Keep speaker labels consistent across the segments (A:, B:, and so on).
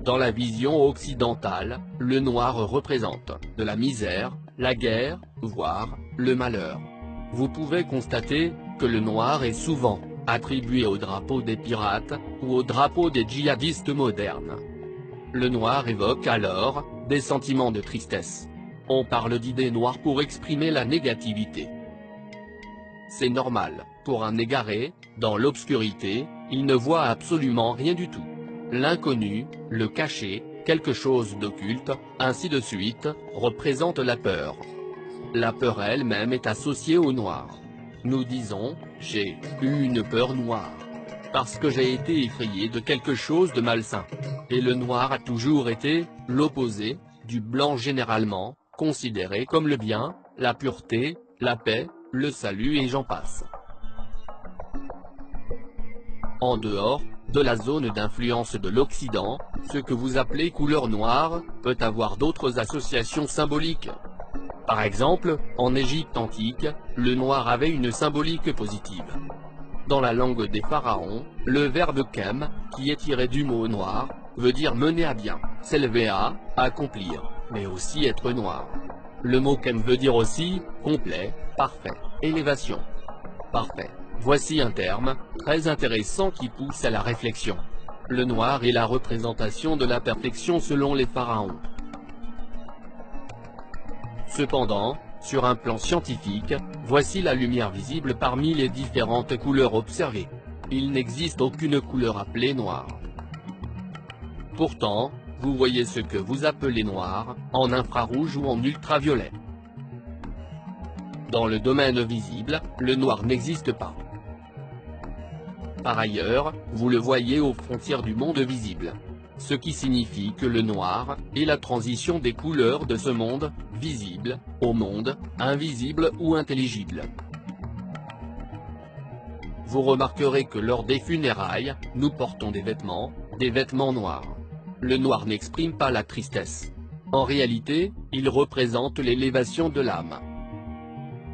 A: Dans la vision occidentale, le noir représente de la misère, la guerre, voire le malheur. Vous pouvez constater que le noir est souvent attribué au drapeau des pirates, ou au drapeau des djihadistes modernes. Le noir évoque alors des sentiments de tristesse. On parle d'idées noires pour exprimer la négativité. C'est normal, pour un égaré, dans l'obscurité, il ne voit absolument rien du tout. L'inconnu, le caché, quelque chose d'occulte, ainsi de suite, représente la peur. La peur elle-même est associée au noir. Nous disons, j'ai eu une peur noire. Parce que j'ai été effrayé de quelque chose de malsain. Et le noir a toujours été l'opposé du blanc, généralement considéré comme le bien, la pureté, la paix, le salut et j'en passe. En dehors de la zone d'influence de l'Occident, ce que vous appelez couleur noire peut avoir d'autres associations symboliques. Par exemple, en Égypte antique, le noir avait une symbolique positive. Dans la langue des pharaons, le verbe kem, qui est tiré du mot noir, veut dire mener à bien, s'élever à, accomplir, mais aussi être noir. Le mot kem veut dire aussi complet, parfait, élévation. Parfait. Voici un terme très intéressant qui pousse à la réflexion. Le noir est la représentation de la perfection selon les pharaons. Cependant, sur un plan scientifique, voici la lumière visible parmi les différentes couleurs observées. Il n'existe aucune couleur appelée noire. Pourtant, vous voyez ce que vous appelez noir, en infrarouge ou en ultraviolet. Dans le domaine visible, le noir n'existe pas. Par ailleurs, vous le voyez aux frontières du monde visible. Ce qui signifie que le noir est la transition des couleurs de ce monde visible au monde invisible ou intelligible. Vous remarquerez que lors des funérailles, nous portons des vêtements noirs. Le noir n'exprime pas la tristesse. En réalité, il représente l'élévation de l'âme.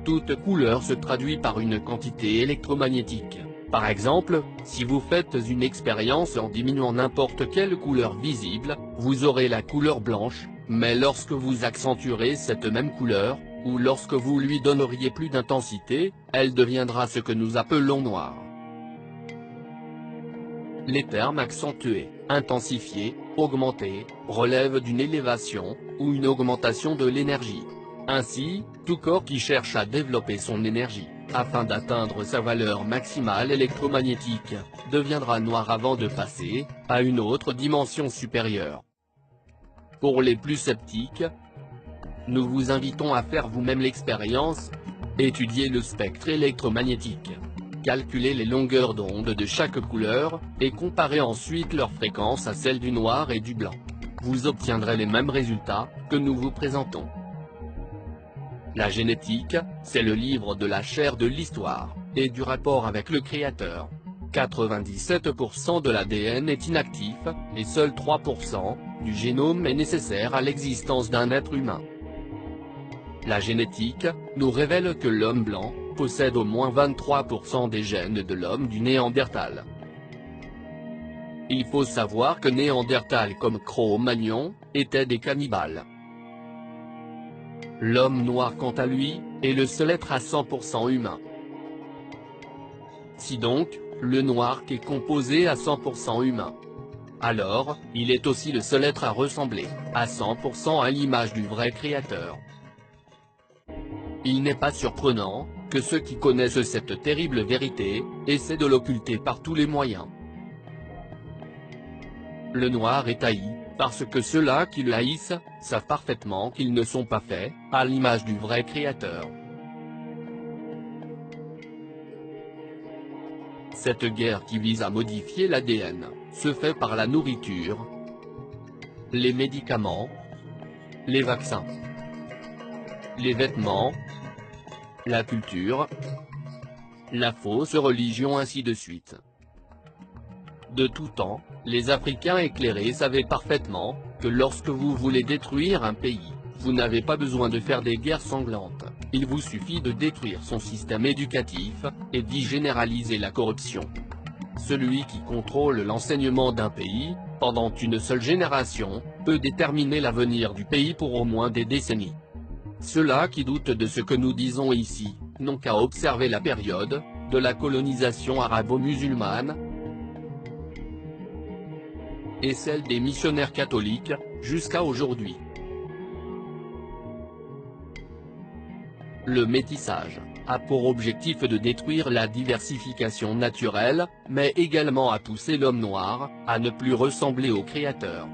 A: Toute couleur se traduit par une quantité électromagnétique. Par exemple, si vous faites une expérience en diminuant n'importe quelle couleur visible, vous aurez la couleur blanche, mais lorsque vous accentuerez cette même couleur, ou lorsque vous lui donneriez plus d'intensité, elle deviendra ce que nous appelons noir. Les termes accentués, intensifiés, augmentés, relèvent d'une élévation, ou une augmentation de l'énergie. Ainsi, tout corps qui cherche à développer son énergie, afin d'atteindre sa valeur maximale électromagnétique, deviendra noir avant de passer à une autre dimension supérieure. Pour les plus sceptiques, nous vous invitons à faire vous-même l'expérience. Étudiez le spectre électromagnétique. Calculez les longueurs d'onde de chaque couleur, et comparez ensuite leur fréquence à celle du noir et du blanc. Vous obtiendrez les mêmes résultats que nous vous présentons. La génétique, c'est le livre de la chair de l'histoire, et du rapport avec le Créateur. 97% de l'ADN est inactif, et seul 3% du génome est nécessaire à l'existence d'un être humain. La génétique nous révèle que l'homme blanc possède au moins 23% des gènes de l'homme du Néandertal. Il faut savoir que Néandertal comme Cro-Magnon étaient des cannibales. L'homme noir quant à lui, est le seul être à 100% humain. Si donc, le noir est composé à 100% humain, alors, il est aussi le seul être à ressembler, à 100% à l'image du vrai Créateur. Il n'est pas surprenant que ceux qui connaissent cette terrible vérité essaient de l'occulter par tous les moyens. Le noir est haï, parce que ceux-là qui le haïssent savent parfaitement qu'ils ne sont pas faits à l'image du vrai Créateur. Cette guerre qui vise à modifier l'ADN se fait par la nourriture, les médicaments, les vaccins, les vêtements, la culture, la fausse religion, ainsi de suite. De tout temps, les Africains éclairés savaient parfaitement que lorsque vous voulez détruire un pays, vous n'avez pas besoin de faire des guerres sanglantes, il vous suffit de détruire son système éducatif, et d'y généraliser la corruption. Celui qui contrôle l'enseignement d'un pays, pendant une seule génération, peut déterminer l'avenir du pays pour au moins des décennies. Ceux-là qui doutent de ce que nous disons ici, n'ont qu'à observer la période de la colonisation arabo-musulmane et celle des missionnaires catholiques, jusqu'à aujourd'hui. Le métissage a pour objectif de détruire la diversification naturelle, mais également à pousser l'homme noir à ne plus ressembler au Créateur.